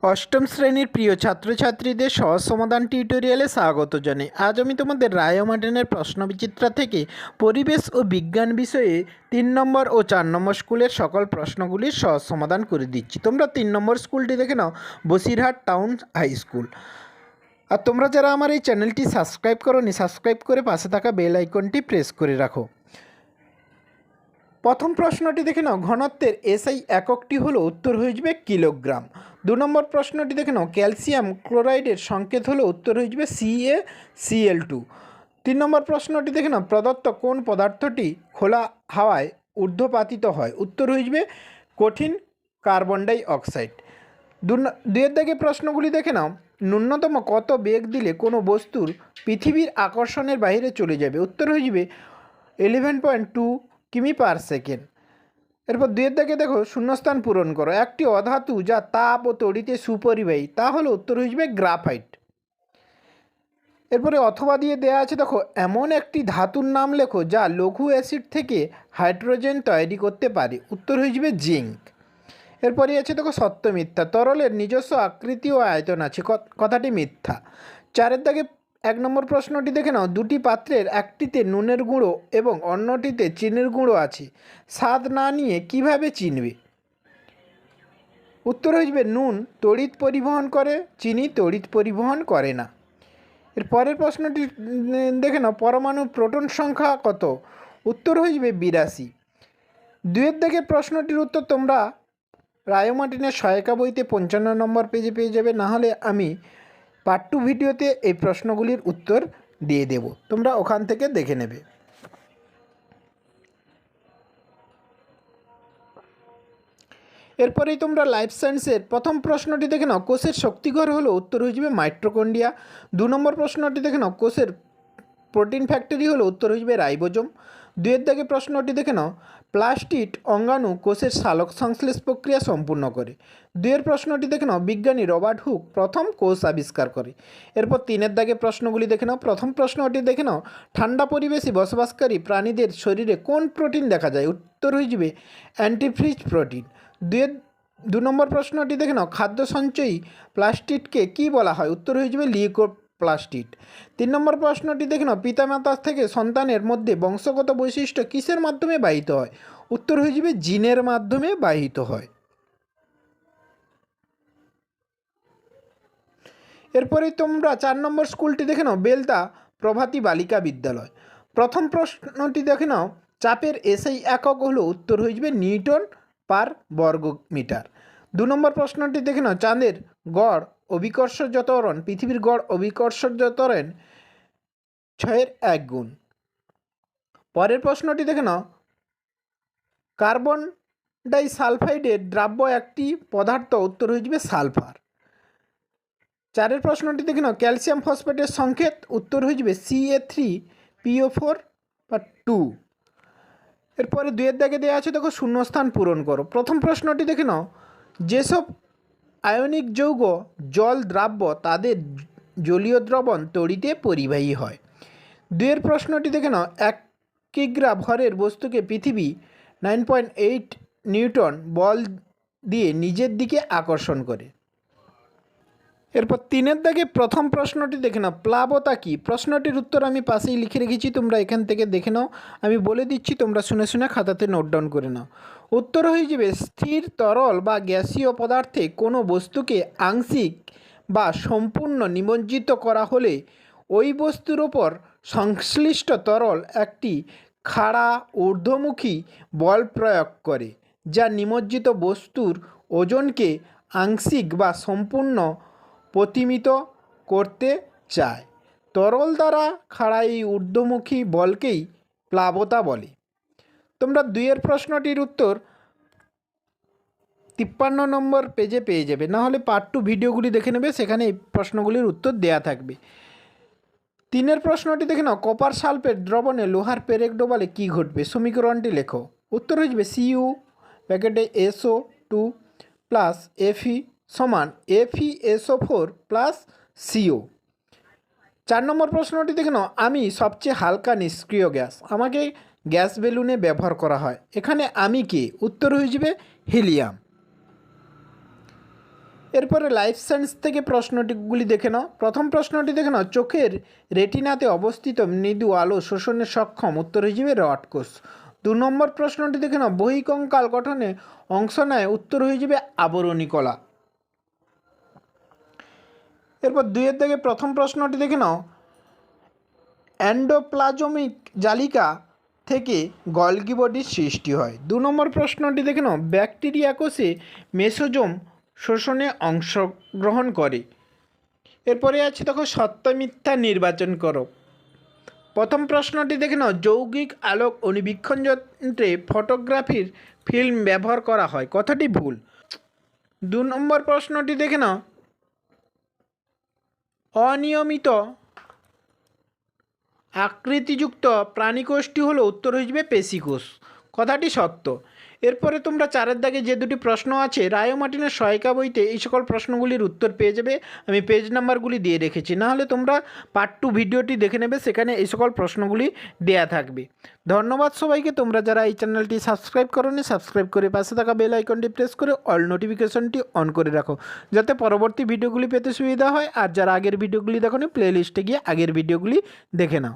অষ্টম শ্রেণীর প্রিয় ছাত্রছাত্রীদের সহজ সমাধান টিউটোরিয়ালে স্বাগত জানাই। আজ আমি তোমাদের রায়োমার্টিনের প্রশ্নবিচিত্রা থেকে পরিবেশ ও বিজ্ঞান বিষয়ে 3 নম্বর ও 4 নম্বর স্কুলের সকল প্রশ্নগুলির সহজ সমাধান করে দিচ্ছি। তোমরা 3 নম্বর স্কুলটি দেখে নাও, বসিরহাট টাউন হাই স্কুল। আর তোমরা যারা আমার এই চ্যানেলটি সাবস্ক্রাইব করোনি, সাবস্ক্রাইব করে পাশে থাকা বেল আইকনটি প্রেস করে রাখো। প্রথম প্রশ্নটি দেখে নাও, ঘনত্বের এসআই এককটি হলো, উত্তর হয়ে যাবে কিলোগ্রাম। 2 নম্বর প্রশ্নটি দেখে নাও, ক্যালসিয়াম ক্লোরাইডের সংকেত হলো, উত্তর হয়ে যাবে CaCl2। 3 নম্বর প্রশ্নটি দেখে নাও, প্রদত্ত কোন পদার্থটি খোলা হাওয়ায় ঊর্ধ্বপাতিত হয়, উত্তর হয়ে যাবে কঠিন কার্বন ডাই অক্সাইড। দুয়ের দাগে প্রশ্নগুলি দেখে নাও, ন্যূনতম কত বেগ দিলে কোনো বস্তুর পৃথিবীর আকর্ষণের বাইরে চলে যাবে, উত্তর হয়ে যাবে 11.2 কিমি পার সেকেন্ড। এরপর দুয়ের দাগে দেখো, শূন্যস্থান পূরণ করো। একটি অধাতু যা তাপ ও তড়িতে সুপরিবাহী, তা হলো, উত্তর হয়ে যাবে গ্রাফাইট। এরপরে অথবা দিয়ে দেওয়া আছে, দেখো এমন একটি ধাতুর নাম লেখো যা লঘু অ্যাসিড থেকে হাইড্রোজেন তৈরি করতে পারে, উত্তর হয়ে যাবে জিঙ্ক। এরপরে আছে দেখো সত্য মিথ্যা। তরলের নিজস্ব আকৃতি ও আয়তন আছে, কথাটি মিথ্যা। 4 দাগে 1 নম্বর প্রশ্নটি দেখে নাও, দুটি পাত্রের একটিতে নুনের গুঁড়ো এবং অন্যটিতে চিনির গুঁড়ো আছে, স্বাদ না নিয়ে কিভাবে চিনবে, উত্তর হয়ে যাবে নুন তড়িৎ পরিবহন করে, চিনি তড়িৎ পরিবহন করে না। এর পরের প্রশ্নটি দেখে নাও, পরমাণু প্রোটন সংখ্যা কত, উত্তর হয়ে যাবে 82। 2 দাগের প্রশ্নটির উত্তর তোমরা রায়োমার্টিনের সহায়িকা বইতে 55 নম্বর পেজে পেয়ে যাবে, না হলে আমি পার্ট 2 ভিডিওতে এই প্রশ্নগুলির উত্তর দিয়ে দেব, তোমরা ওখান থেকে দেখে নেবে। এরপরেই তোমরা লাইফ সায়েন্সের প্রথম প্রশ্নটি দেখে নাও, কোষের শক্তিঘর হলো, উত্তর হয়ে যাবে মাইটোকন্ড্রিয়া। 2 নম্বর প্রশ্নটি দেখে নাও, কোষের প্রোটিন ফ্যাক্টরি হলো, উত্তর হয়ে যাবে রাইবোজোম। 2 দাগে প্রশ্নটি দেখে নাও, প্লাস্টিড অঙ্গাণু কোষের সালোক সংশ্লেষ প্রক্রিয়া সম্পূর্ণ করে। 2 প্রশ্নটি দেখে নাও, বিজ্ঞানী রবার্ট হুক প্রথম কোষ আবিষ্কার করে। এরপর 3 দাগে প্রশ্নগুলি দেখে নাও। প্রথম প্রশ্নটি দেখে নাও, ঠান্ডা পরিবেশে বসবাসকারী প্রাণীদের শরীরে কোন প্রোটিন দেখা যায়, উত্তর হয়ে যাবে অ্যান্টিফ্রিজ প্রোটিন। 2 নম্বর প্রশ্নটি দেখে নাও, খাদ্য সঞ্চয়ী প্লাস্টিডকে কী বলা হয়, উত্তর হয়ে যাবে লিউকোপ্লাস্টিড। 3 নম্বর প্রশ্নটি দেখে নাও, পিতামাতা থেকে সন্তানের মধ্যে বংশগত বৈশিষ্ট্য কিসের মাধ্যমে বাহিত হয়, উত্তর হয়ে যাবে জিনের মাধ্যমে বাহিত হয়। এরপরে তোমরা 4 নম্বর স্কুলটি দেখে নাও, বেলদা প্রভাতী বালিকা বিদ্যালয়। প্রথম প্রশ্নটি দেখে নাও, চাপের এসআই একক হলো, উত্তর হয়ে যাবে নিউটন পার বর্গ মিটার। 2 নম্বর প্রশ্নটি দেখে নাও, চাঁদের গড় অভিকর্ষজ ত্বরণ পৃথিবীর গড় অভিকর্ষজ ত্বরণ 6/1 গুণ। পরের প্রশ্নটি দেখে নাও, কার্বন ডাই সালফাইডের দ্রাব্য একটি পদার্থ, উত্তর হয়ে যাবে সালফার। 4 প্রশ্নটি দেখে নাও, ক্যালসিয়াম ফসফেটের সংকেত, উত্তর হয়ে যাবে Ca3PO4 বা 2। এরপরে 2 দাগে দেওয়া আছে, দেখো শূন্যস্থান পূরণ করো। প্রথম প্রশ্নটি দেখে নাও, যেসব আয়নিক যৌগ জল দ্রাব্য তাদের জলীয় দ্রবণ তড়িতে পরিবাহী হয়। 2 প্রশ্নটি দেখে নাও, 1 কিগ্রা ভরের বস্তুকে পৃথিবী 9.8 নিউটন বল দিয়ে নিজের দিকে আকর্ষণ করে। এরপর 3 দাগে প্রথম প্রশ্নটি দেখে নাও, প্লাবতা কী, প্রশ্নটির উত্তর আমি পাশেই লিখে রেখেছি, তোমরা এখান থেকে দেখে নাও, আমি বলে দিচ্ছি, তোমরা শুনে শুনে খাতাতে নোট ডাউন করে নাও। উত্তর হয়ে যাবে স্থির তরল বা গ্যাসীয় পদার্থে কোনো বস্তুকে আংশিক বা সম্পূর্ণ নিমজ্জিত করা হলে ওই বস্তুর ওপর সংশ্লিষ্ট তরল একটি খাড়া ঊর্ধ্বমুখী বল প্রয়োগ করে, যা নিমজ্জিত বস্তুর ওজনকে আংশিক বা সম্পূর্ণ প্রতিমিত করতে চায়। তরল দ্বারা খাড়া এই ঊর্ধ্বমুখী বলকেই প্লাবতা বলে। তোমরা 2 প্রশ্নটির উত্তর 53 নম্বর পেজে পেয়ে যাবে, না হলে পার্ট 2 ভিডিওগুলি দেখে নেবে, সেখানে এই প্রশ্নগুলির উত্তর দেয়া থাকবে। 3 প্রশ্নটি দেখে নাও, কপার সালফেট দ্রবণে লোহার পেরেক ডোবালে কী ঘটবে, সমীকরণটি লেখো, উত্তর হয়ে যাবে Cu প্যাকেটে SO2 প্লাস Fe সমান FeSO4 প্লাস CO। 4 নম্বর প্রশ্নটি দেখে নাও, আমি সবচেয়ে হালকা নিষ্ক্রিয় গ্যাস, আমাকে গ্যাস বেলুনে ব্যবহার করা হয়, এখানে আমি কে, উত্তর হয়ে যাবে হিলিয়াম। এরপরে লাইফ সায়েন্স থেকে প্রশ্নটিগুলি দেখে নাও। প্রথম প্রশ্নটি দেখে নাও, চোখের রেটিনাতে অবস্থিত মৃদু আলো শোষণে সক্ষম, উত্তর হিসেবে রড কোষ। 2 নম্বর প্রশ্নটি দেখে নাও, বহিঃকঙ্কাল গঠনে অংশ নেয়, উত্তর হয়ে যাবে আবরণী কলা। এরপর 2 থেকে প্রথম প্রশ্নটি দেখে নাও, এন্ডোপ্লাজমিক জালিকা থেকে গলগি বডির সৃষ্টি হয়। 2 নম্বর প্রশ্নটি দেখে নাও, ব্যাকটেরিয়া কোষে মেসোজোম শোষণে অংশগ্রহণ করে। এরপরে আছে দেখো সত্য মিথ্যা নির্বাচন করো। প্রথম প্রশ্নটি দেখে নাও, যৌগিক আলোক অণুবীক্ষণ যন্ত্রে ফটোগ্রাফির ফিল্ম ব্যবহার করা হয়, কথাটি ভুল। 2 নম্বর প্রশ্নটি দেখে নাও, অনিয়মিত আকৃতিযুক্ত প্রাণীকোষটি হলো, উত্তর হিসেবে পেশিকোষ, কথাটি সত্য। এরপরে তোমরা 4 দাগে যে 2টি প্রশ্ন আছে, রায় ও মার্টিনের সহায়িকা বইতে এই সকল প্রশ্নগুলির উত্তর পেয়ে যাবে। আমি পেজ নাম্বারগুলি দিয়ে রেখেছি, না হলে তোমরা পার্ট 2 ভিডিওটি দেখে নেবে, সেখানে এই সকল প্রশ্নগুলি দেয়া থাকবে। ধন্যবাদ সবাইকে। তোমরা যারা এই চ্যানেলটি সাবস্ক্রাইব করোনি, সাবস্ক্রাইব করে পাশে থাকা বেল আইকনটি প্রেস করে অল নোটিফিকেশনটি অন করে রাখো, যাতে পরবর্তী ভিডিওগুলি পেতে সুবিধা হয়। আর যারা আগের ভিডিওগুলি দেখোনি, প্লে লিস্টে গিয়ে আগের ভিডিওগুলি দেখে নাও।